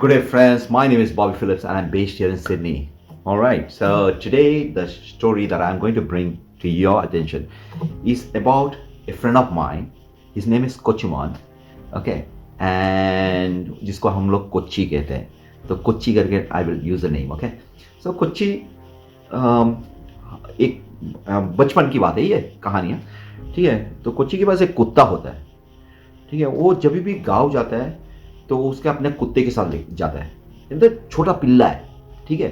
Good day, friends. My name is Bobby Phillips, and I'm based here in Sydney. All right. So today, the story that I'm going to bring to your attention is about a friend of mine. His name is Kochuman. Okay, and जिसको हम लोग कोच्ची कहते हैं. तो कोच्ची करके I will use the name. Okay. So Kochi एक बचपन की बात है, ये कहानी है. ठीक है. तो कोच्ची के पास एक कुत्ता होता है. ठीक है. वो जब भी गाँव जाता है तो उसके अपने कुत्ते के साथ ले जाता है. तो छोटा पिल्ला है. ठीक है.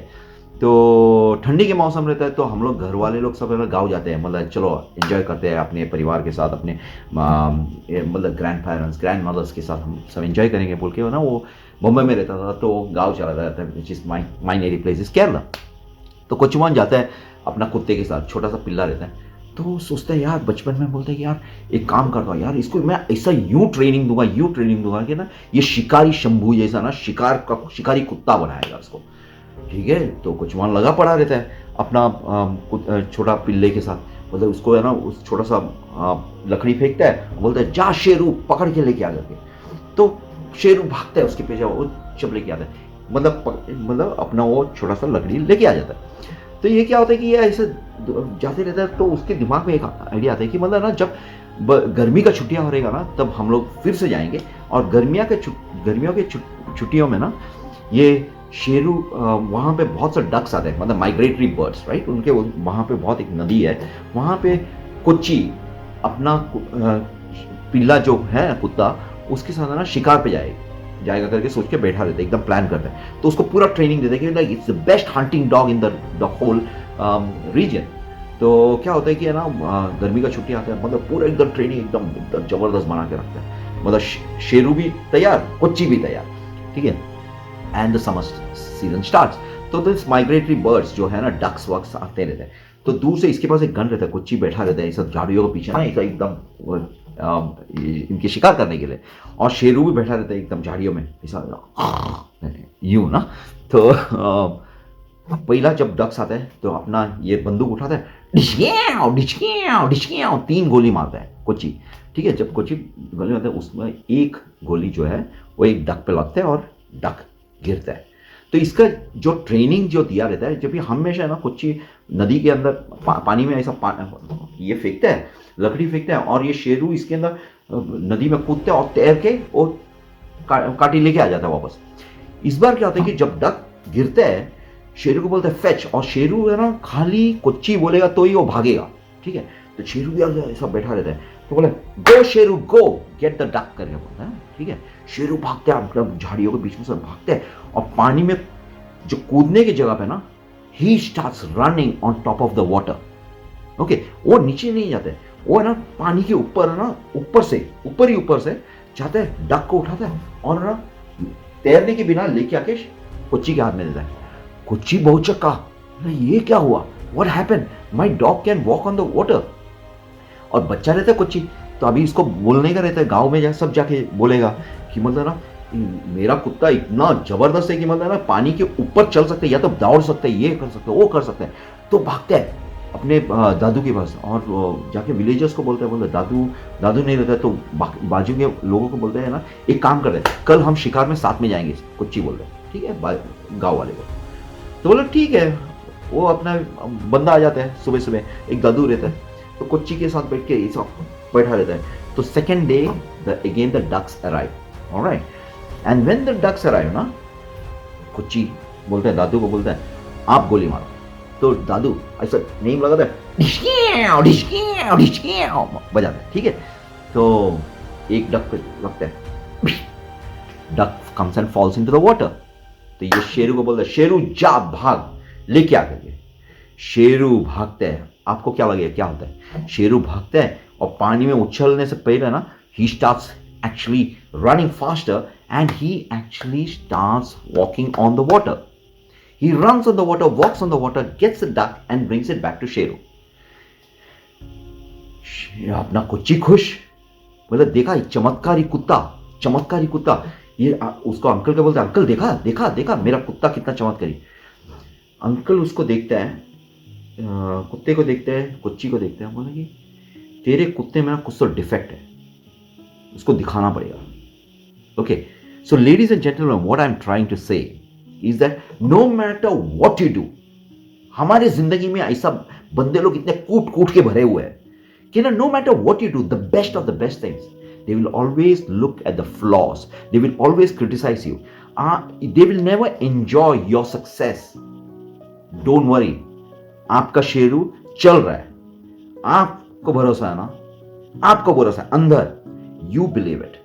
तो ठंडी के मौसम रहता है तो हम लोग घर वाले लोग सब गाँव जाते हैं, मतलब चलो एंजॉय करते हैं अपने परिवार के साथ, अपने मतलब ग्रैंड पेरेंट्स ग्रैंड मदर्स के साथ हम सब एंजॉय करेंगे बोल के ना. वो मुंबई में रहता था तो गाँव चला जाता है, which is my native place is Kerala. तो कोचुमान जाता है अपना कुत्ते के साथ, छोटा सा पिल्ला रहता है. तो सोचता है यार, बचपन में बोलता है कि यार एक काम करता हूँ यार, इसको मैं ऐसा यूँ ट्रेनिंग दूंगा कि ना ये शिकारी शंभू जैसा ना शिकारी कुत्ता बनाएगा उसको. ठीक है. तो कोचुमान लगा पड़ा रहता है अपना छोटा पिल्ले के साथ. मतलब उसको है ना, उस छोटा सा लकड़ी फेंकता है, बोलता है जा शेरू पकड़ के लेके आ करके. तो शेरू भागता है उसके पीछे, वो जब लेके आता है, मतलब अपना वो छोटा सा लकड़ी लेके आ जाता है. तो ये क्या होता है कि ये ऐसे जाते रहता है. तो उसके दिमाग में एक आइडिया आता है कि मतलब ना जब गर्मी का छुट्टियां हो रहेगा ना तब हम लोग फिर से जाएंगे. और गर्मियों के छुट्टियों में ना ये शेरू वहाँ पे बहुत से डक्स आते हैं, मतलब माइग्रेटरी बर्ड्स, राइट. उनके वहाँ पे बहुत एक नदी है, वहाँ पे कोच्ची अपना पिल्ला जो है कुत्ता, उसके साथ ना शिकार पे जाएगा करके सोच के बैठा रहता है, एकदम प्लान करता है. तो उसको पूरा ट्रेनिंग देते हैं कि like it's the best hunting dog in the whole region. तो क्या होता है कि है ना, गर्मी का छुट्टी आता है, मतलब पूरा एकदम ट्रेनिंग एकदम जबरदस्त बना के रखता है. मतलब शेरू भी तैयार, कोच्ची भी तैयार. ठीक है. And the summer season starts. तो दिस माइग्रेटरी बर्ड्स जो है ना, डक्स वक्स आते रहते हैं. तो दूर से इसके पास एक गन रहता है, कोच्ची बैठा रहता है ऐसा झाड़ियों के पीछे ना, ऐसा एकदम इनकी शिकार करने के लिए. और शेरू भी बैठा रहता है एकदम झाड़ियों में ऐसा यूं ना. तो पहला जब डक्स आता है तो अपना ये बंदूक उठाता है, डिशक्याओ डिशक्याओ डिशक्याओ, 3 गोली मारता है कोच्ची. ठीक है. जब कोच्ची गोली मारता है उसमें एक गोली जो है वो एक डक पे लगता है और डक गिरता है. तो इसका जो ट्रेनिंग जो दिया रहता है, जब भी हमेशा ना कोच्ची नदी के अंदर पानी में ऐसा ये फेंकता है, लकड़ी फेंकता है, और ये शेरू इसके अंदर नदी में कूदता है और तैर के वो काटी लेके आ जाता है वापस. इस बार क्या होता है कि जब डक गिरता है, शेरू को बोलता है फेच, और शेरू है ना खाली कोच्ची बोलेगा तो ही वो भागेगा. ठीक है. तो शेरू भी ऐसा बैठा रहता है. तो बोले go Sheru go get the duck करके बोलता है. ठीक है. शेरू भागते हैं, मतलब झाड़ियों के बीच में से भागते हैं, और पानी में जो कूदने की जगह पे ना, he starts running on top of the water. Okay. वो नीचे नहीं जाते, वो है ना पानी के ऊपर है ना, ऊपर से जाता है, डक को उठाता है और ना तैरने के बिना लेके आके कोच्ची के हाथ में देता है. कोच्ची बहुत चक्का, ये क्या हुआ, what happened, my dog can walk on the water. और बच्चा रहता है कोच्ची, तो अभी इसको बोलने का रहता है, गांव में सब जाके बोलेगा कि मतलब ना मेरा कुत्ता इतना जबरदस्त है कि मतलब ना पानी के ऊपर चल सकते हैं, या तो दौड़ सकते हैं, ये कर सकते हैं, वो कर सकते हैं. तो भागते हैं अपने दादू के पास और जाके विलेजर्स को बोलते हैं दादू नहीं रहता, तो बाजू के लोगों को बोलते हैं ना, एक काम करते हैं, कल हम शिकार में साथ में जाएंगे, कोच्ची बोलते हैं. ठीक है. गाँव वाले को. तो बोले ठीक है. वो अपना बंदा आ जाता है सुबह सुबह, एक दादू रहता है, तो कोच्ची के साथ बैठ के ऐसा बैठा रहता है. तो second day again the ducks arrive. Alright. And when the ducks arrive ना, कोच्ची बोलता है, दादू को बोलता है आप गोली मारो. तो दादू ऐसा नेम लगाता है, डिशक्याओ डिशक्याओ डिशक्याओ बजाता है. ठीक है. तो एक डक पे लगता है, duck comes and falls into the water. तो ये शेरू को बोलता है, शेरू जा भाग लेके आ करके. शेरू भागता है. आपको क्या लगेगा क्या होता है? शेरू भागता है और पानी में उछलने से पहले ना, he starts actually running faster and he actually starts walking on the water. He runs on the water, walks on the water, gets the duck and brings it back to Sheru. अपना कोच्ची खुश, बोले देखा चमत्कारी कुत्ता. ये उसको अंकल के बोलते हैं, अंकल देखा मेरा कुत्ता कितना चमत्कारी. अंकल उसको देखता है, कुत्ते को देखते हैं, कोच्ची को देखते हैं, बोले कि तेरे कुत्ते में ना कुछ तो डिफेक्ट है, उसको दिखाना पड़ेगा. Okay. So ladies and gentlemen, what I'm trying to say is that no matter what you do, हमारे जिंदगी में ऐसा बंदे लोग इतने कूट कूट के भरे हुए हैं कि ना, no matter what you do, the best of the best things, they will always look at the flaws, they will always criticize you, they will never enjoy your success. Don't worry, आपका शेरू चल रहा है, आपको भरोसा है ना, आपको भरोसा है अंदर, you believe it.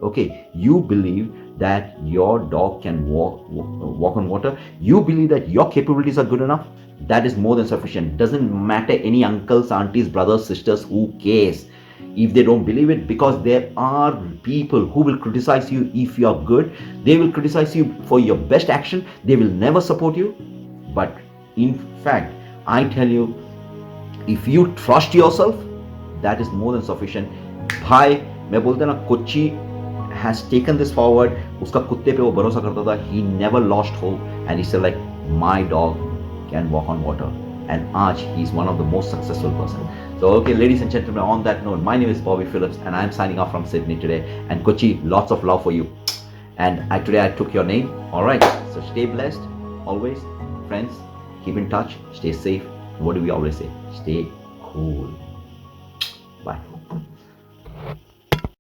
Okay, you believe that your dog can walk on water, you believe that your capabilities are good enough, that is more than sufficient. Doesn't matter any uncles, aunties, brothers, sisters, who cares if they don't believe it, because there are people who will criticize you if you are good, they will criticize you for your best action, they will never support you. But in fact, I tell you, if you trust yourself, that is more than sufficient. भाई मैं बोलते ना, Kochi has taken this forward. उसका कुत्ते पे वो भरोसा करता था, he never lost hope, and he said like, my dog can walk on water, and आज he's one of the most successful person. So okay, ladies and gentlemen, on that note, my name is Bobby Phillips and I'm signing off from Sydney today. And Kochi, lots of love for you. And today I took your name. All right, so stay blessed always, friends. Keep in touch, stay safe. What do we always say? Stay cool. Bye.